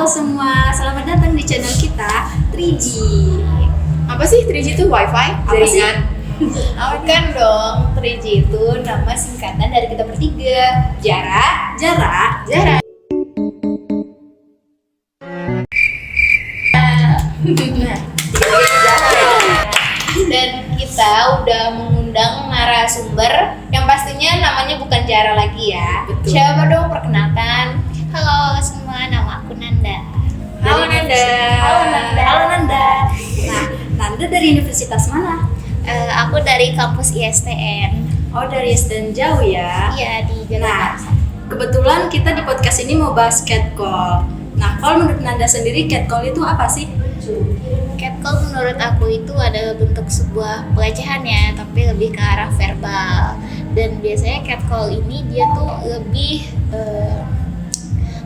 semua, selamat datang di channel kita 3G. Apa sih 3G itu? Wifi? Apa sih? Jaringan? Kan dong, 3G itu nama singkatan dari kita bertiga. Jarak. Jarak. Dan kita udah mengundang narasumber yang pastinya namanya bukan Jara lagi ya. Betul. Siapa dong, perkenalkan. Halo semua, nama aku Nanda. Halo Nanda. Halo Nanda. Halo Nanda. Nah, Nanda dari universitas mana? Aku dari kampus ISTN. Oh, dari SDN jauh ya. Iya, di Jalan Nah, Baksa. kebetulan kita di podcast ini mau bahas catcall. Nah, kalau menurut Nanda sendiri catcall itu apa sih? Catcall menurut aku itu adalah bentuk sebuah pelecehan ya, tapi lebih ke arah verbal. Dan biasanya catcall ini dia tuh lebih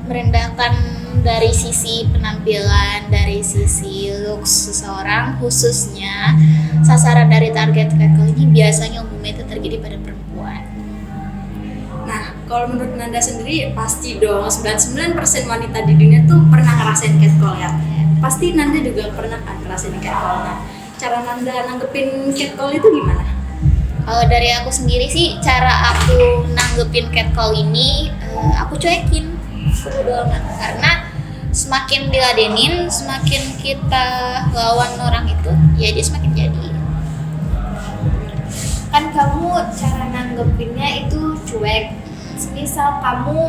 merendahkan dari sisi penampilan, dari sisi looks seseorang, khususnya sasaran dari target catcall ini biasanya umumnya itu terjadi pada perempuan. Nah, kalau menurut Nanda sendiri pasti dong 99% wanita di dunia tuh pernah ngerasain catcall ya. Pasti Nanda juga pernah kan ngerasain catcall. Nah, cara Nanda nanggepin catcall itu gimana? Kalau dari aku sendiri sih, cara aku nanggepin catcall ini, aku cuekin bodo amat. Karena semakin diladenin, semakin kita lawan orang itu, ya dia semakin jadi. Kan kamu cara nanggepinnya itu cuek. Misal kamu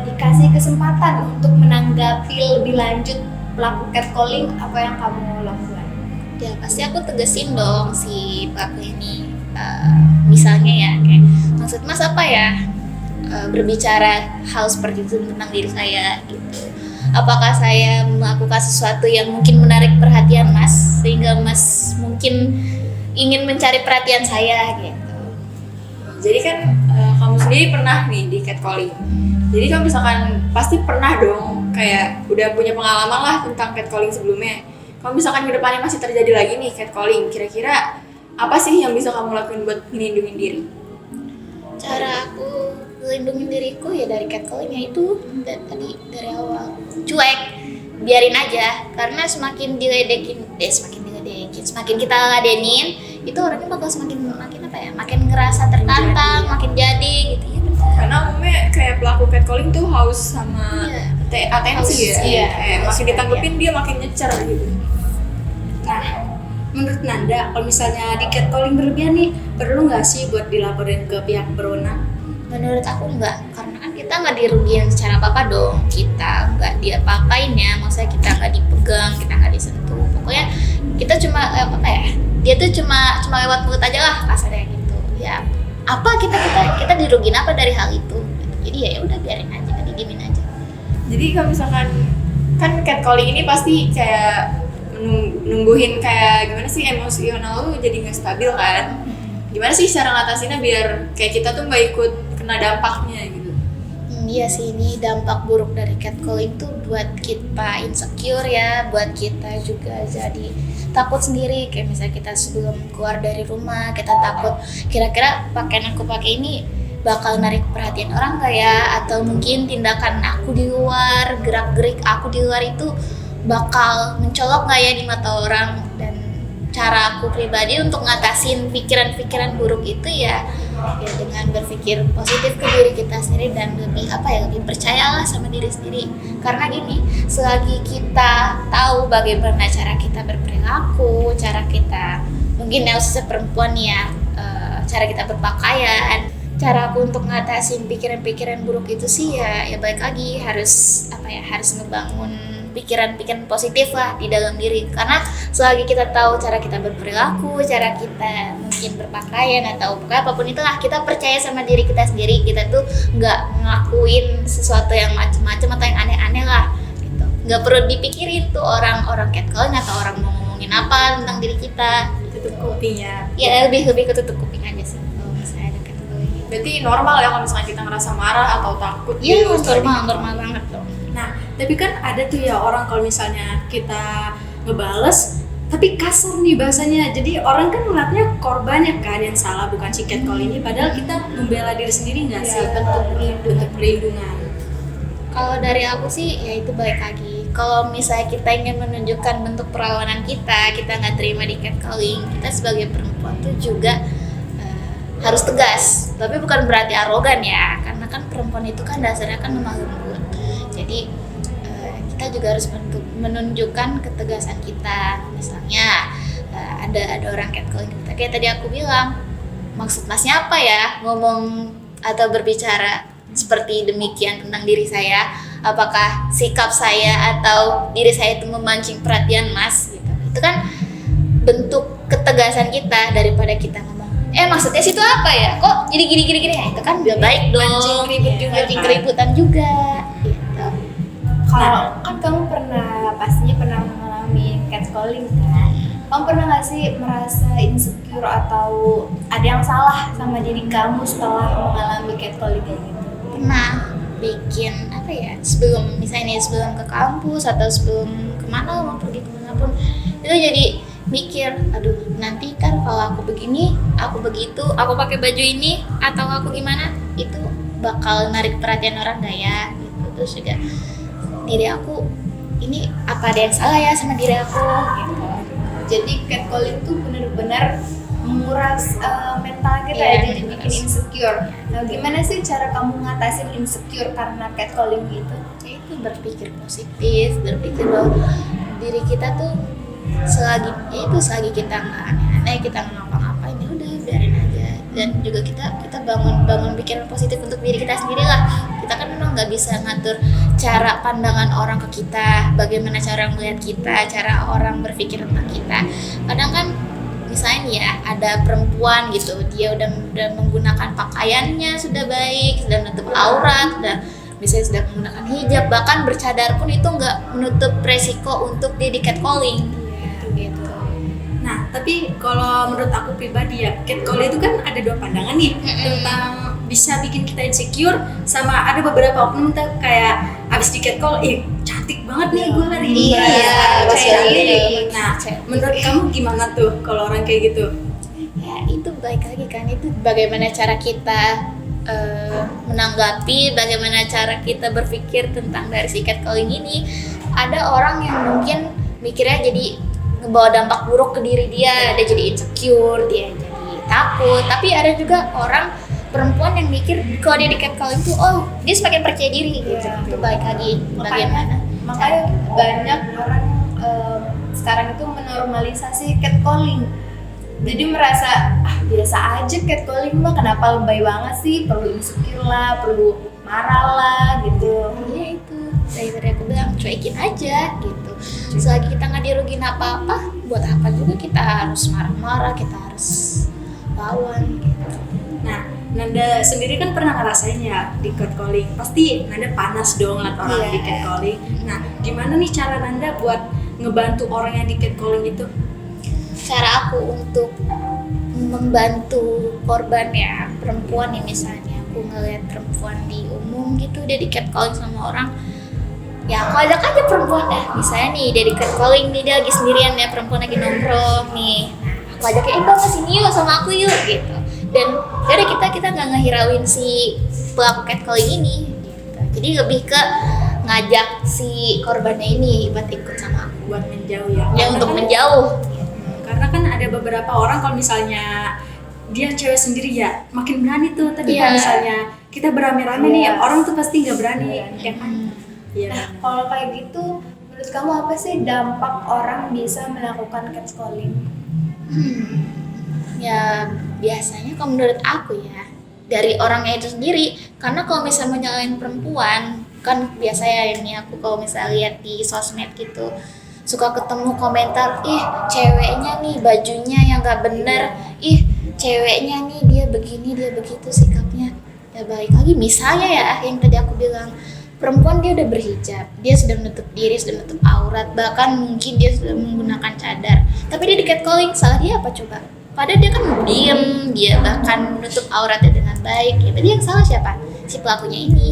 dikasih kesempatan untuk menanggapi lebih lanjut pelaku catcalling, apa yang kamu lakukan? Ya pasti aku tegesin dong si pelaku ini. Misalnya ya kayak, maksud mas apa ya berbicara hal seperti itu tentang diri saya gitu. Apakah saya melakukan sesuatu yang mungkin menarik perhatian mas sehingga mas mungkin ingin mencari perhatian saya gitu. Jadi kan kamu sendiri pernah nih di catcalling. Jadi kamu misalkan pasti pernah dong kayak udah punya pengalaman lah tentang catcalling sebelumnya. Kalau misalkan ke depannya masih terjadi lagi nih catcalling, kira-kira apa sih yang bisa kamu lakuin buat ngelindungin diri? Cara aku melindungi diriku ya dari catcallingnya itu dari awal cuek, biarin aja. Karena semakin semakin kita ladenin, itu orangnya bakal makin ngerasa tertantang, makin jadi gitu ya. Karena umumnya kayak pelaku catcalling tuh haus sama atensi Haus, ya. iya. Kayak makin ditanggepin dia makin nyecer gitu. Nah, menurut Nanda, kalau misalnya di catcalling berlebihan nih, perlu nggak sih buat dilaporin ke pihak berwenang? Menurut aku enggak, karena kan kita nggak dirugiin secara apa-apa dong. Kita nggak diapa-apain ya, maksudnya kita nggak dipegang, kita nggak disentuh. Pokoknya kita cuma dia tuh cuma lewat mulut aja lah kasarnya gitu. Ya apa kita dirugiin apa dari hal itu? Jadi ya udah biarin aja, didiemin aja. Jadi kalau misalkan kan catcalling ini pasti kayak nungguin kayak gimana sih emosional lu jadi nggak stabil kan? Gimana sih cara ngatasinnya biar kayak kita tuh nggak ikut kena dampaknya gitu? Iya sih, ini dampak buruk dari catcalling tuh buat kita insecure ya, buat kita juga jadi takut sendiri. Kayak misalnya kita sebelum keluar dari rumah, kita takut kira-kira pakaian aku pakai ini bakal narik perhatian orang nggak ya? Atau mungkin tindakan aku di luar, gerak-gerik aku di luar itu bakal mencolok nggak ya di mata orang. Dan cara aku pribadi untuk ngatasin pikiran-pikiran buruk itu ya dengan berpikir positif ke diri kita sendiri dan lebih percayalah sama diri sendiri. Karena gini, selagi kita tahu bagaimana cara kita berperilaku, cara kita mungkin khususnya perempuan ya, cara kita berpakaian, cara aku untuk ngatasin pikiran-pikiran buruk itu sih ya balik lagi harus ngebangun pikiran-pikiran positif lah di dalam diri. Karena selagi kita tahu cara kita berperilaku, cara kita mungkin berpakaian atau apapun itulah, kita percaya sama diri kita sendiri, kita tuh nggak ngelakuin sesuatu yang macam-macam atau yang aneh-aneh lah gitu. Nggak perlu dipikirin tuh orang catcalling atau orang mau ngomongin apa tentang diri kita. Tutup kupingnya. Ya lebih ke tutup kuping aja sih kalau misalnya ada catcalling. Berarti normal ya kalau misalnya kita ngerasa marah atau takut Iya, gitu. normal banget dong. Nah, tapi kan ada tuh ya orang kalau misalnya kita ngebales tapi kasar nih bahasanya, jadi orang kan ngeliatnya korbannya kan yang salah, bukan si catcall ini, padahal kita membela diri sendiri nggak sih? Bentuk perlindungan. Kalau dari aku sih ya itu balik lagi kalau misalnya kita ingin menunjukkan bentuk perawanan kita nggak terima di catcalling, kita sebagai perempuan tuh juga harus tegas. Tapi bukan berarti arogan ya, karena kan perempuan itu kan dasarnya kan lemah lembut. Jadi kita juga harus menunjukkan ketegasan kita. Misalnya ada orang catcalling kita, kayak tadi aku bilang, maksud masnya apa ya ngomong atau berbicara seperti demikian tentang diri saya? Apakah sikap saya atau diri saya itu memancing perhatian mas? Gitu. Itu kan bentuk ketegasan kita daripada kita ngomong, maksudnya situ apa ya? Kok jadi gini? Ya, itu kan gak baik dong. Mancing ribut juga. Mancing keributan juga. Gitu. Kalau kan kamu pastinya pernah mengalami catcalling kan? Kamu pernah nggak sih merasa insecure atau ada yang salah sama diri kamu setelah mengalami catcalling kayak gitu? Pernah bikin apa ya, sebelum ke kampus atau sebelum kemana mau pergi kemanapun, itu jadi mikir, aduh nanti kan kalau aku begini, aku begitu, aku pakai baju ini atau aku gimana, itu bakal narik perhatian orang gak ya gitu. Terus juga diri aku ini apa ada yang salah ya sama diri aku gitu. Jadi catcalling tuh benar-benar menguras mental kita Iya, ya, jadi bikin insecure. Nah, gimana sih cara kamu ngatasin insecure karena catcalling gitu? Itu berpikir positif, berpikir bahwa diri kita tuh selagi kita nggak aneh-aneh, kita nggak ngapa-ngapain, ya udah biarin aja. Dan juga kita bangun pikiran positif untuk diri kita sendiri lah. Kita kan memang nggak bisa ngatur cara pandangan orang ke kita, bagaimana cara melihat kita, cara orang berpikir tentang kita. Kadang kan misalnya nih ya, ada perempuan gitu, dia udah menggunakan pakaiannya sudah baik, sudah menutup aurat, misalnya sudah menggunakan hijab, bahkan bercadar pun itu nggak menutup resiko untuk dia di catcalling gitu. Nah, tapi kalau menurut aku pribadi ya, catcalling itu kan ada dua pandangan nih, tentang bisa bikin kita insecure, sama ada beberapa oknum tuh kayak abis di catcall, cantik banget nih gue hari ini. Iya, Nah, menurut kamu gimana tuh kalau orang kayak gitu? Ya itu baik lagi kan, itu bagaimana cara kita menanggapi, bagaimana cara kita berpikir tentang dari si catcalling ini. Ada orang yang mungkin mikirnya jadi ngebawa dampak buruk ke diri dia jadi insecure, dia jadi takut. Tapi ada juga orang perempuan yang mikir kalau dia di catcalling tuh, dia semakin percaya diri gitu. Itu baik lagi bagaimana. Makanya banyak orang sekarang itu menormalisasi catcalling. Jadi merasa biasa aja catcalling mah, kenapa lebay banget sih, perlu insecure lah, perlu marah lah gitu. Iya itu, dari aku bilang cuekin aja gitu. Selagi kita nggak dirugin apa-apa, buat apa juga kita harus marah-marah, kita harus lawan gitu. Nah, Nanda sendiri kan pernah ngerasain ya di catcalling. Pasti Nanda panas dong liat orang di catcalling. Nah, gimana nih cara Nanda buat ngebantu orang yang di catcalling itu? Cara aku untuk membantu korban ya, perempuan ya, misalnya aku ngeliat perempuan di umum gitu dia di catcalling sama orang, ya aku ajak aja perempuan misalnya nih dia di catcalling nih, dia lagi sendirian ya, perempuan lagi nongkrong nih, nah aku ajak bang kesini yuk sama aku yuk gitu. Dan jadi kita nggak ngehirauin si pelaku catcalling ini gitu. Jadi lebih ke ngajak si korbannya ini buat ikut sama aku, Buat menjauh ya? ya untuk menjauh. Karena kan ada beberapa orang kalau misalnya dia cewek sendiri ya makin berani tuh. Tapi kalau misalnya kita beramai-ramai nih, orang tuh pasti nggak berani, ya kan? Iya. Nah, kalau kayak gitu, menurut kamu apa sih dampak orang bisa melakukan catcalling? Ya biasanya kalau menurut aku ya dari orangnya itu sendiri, karena kalau misalnya menyalahin perempuan kan biasanya ini aku kalau misalnya lihat di sosmed gitu suka ketemu komentar, ceweknya nih bajunya yang gak bener, ceweknya nih dia begini dia begitu sikapnya. Ya balik lagi misalnya ya yang tadi aku bilang, perempuan dia udah berhijab, dia sudah menutup diri, sudah menutup aurat, bahkan mungkin dia sudah menggunakan cadar, tapi dia di catcalling, salah dia apa coba? Padahal dia kan diem, dia bahkan menutup auratnya dengan baik, ya berarti yang salah siapa? Si pelakunya ini.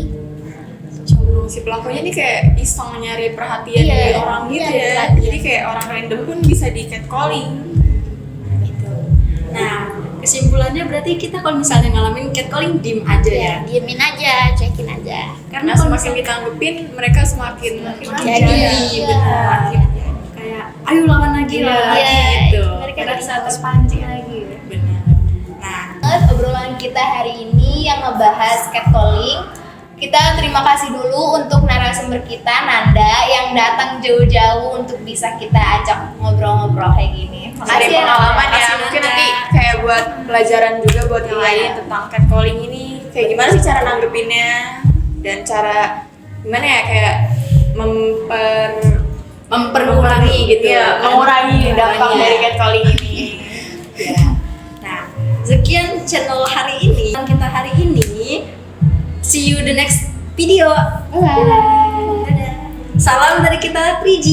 Si pelakunya ini kayak iseng nyari perhatian Iya, dari orang gitu iya, ya. perhatian. Jadi kayak orang random pun bisa di catcalling. Gitu. Nah, kesimpulannya berarti kita kalau misalnya ngalamin catcalling diem aja ya. Diemin aja, cuekin aja. Karena kalau semakin ditanggepin, mereka semakin jadi. Iya, benar. Kayak ayo lawan lagi lawan lagi gitu. Mereka Pada jadi saat terpancing lagi. Benar. Nah, Obrolan kita hari ini yang ngebahas catcalling. Kita terima kasih dulu untuk narasumber kita Nanda yang datang jauh-jauh untuk bisa kita ajak ngobrol-ngobrol kayak gini. dari Makasih ya pengalaman Nanda. ya, mungkin nanti kayak buat pelajaran juga buat yang lain tentang catcalling ini. Kayak gimana sih cara nanggepinnya dan cara gimana ya kayak memperulangi gitu ya, kan. mengurangi dampak Mengurangi. dari catcalling ini. Ya. Nah, sekian channel hari ini. Kita hari ini. See you the next video. Bye. Dadah. Salam dari kita 3G.